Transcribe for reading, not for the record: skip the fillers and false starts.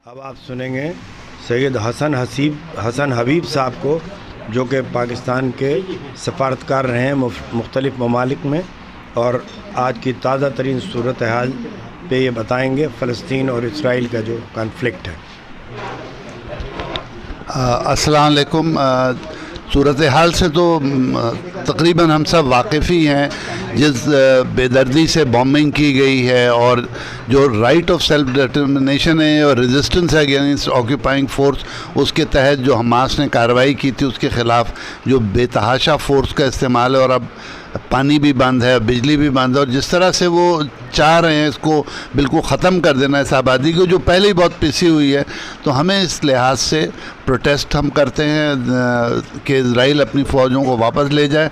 اب آپ سنیں گے سید حسن حبیب صاحب کو، جو کہ پاکستان کے سفارتکار رہے ہیں مختلف ممالک میں، اور آج کی تازہ ترین صورتحال پہ یہ بتائیں گے فلسطین اور اسرائیل کا جو کانفلکٹ ہے۔ السلام علیکم۔ صورتحال سے تو تقریباً ہم سب واقف ہی ہیں، جس بے دردی سے بومبنگ کی گئی ہے اور جو رائٹ آف سیلف ڈٹرمنیشن ہے اور ریزسٹنس ہے اگینسٹ آکیوپائنگ فورس، اس کے تحت جو حماس نے کارروائی کی تھی اس کے خلاف جو بے تحاشا فورس کا استعمال ہے، اور اب پانی بھی بند ہے، بجلی بھی بند ہے، اور جس طرح سے وہ چاہ رہے ہیں اس کو بالکل ختم کر دینا اس آبادی کو جو پہلے ہی بہت پسی ہوئی ہے، تو ہمیں اس لحاظ سے پروٹیسٹ ہم کرتے ہیں کہ اسرائیل اپنی فوجوں کو واپس لے جائے۔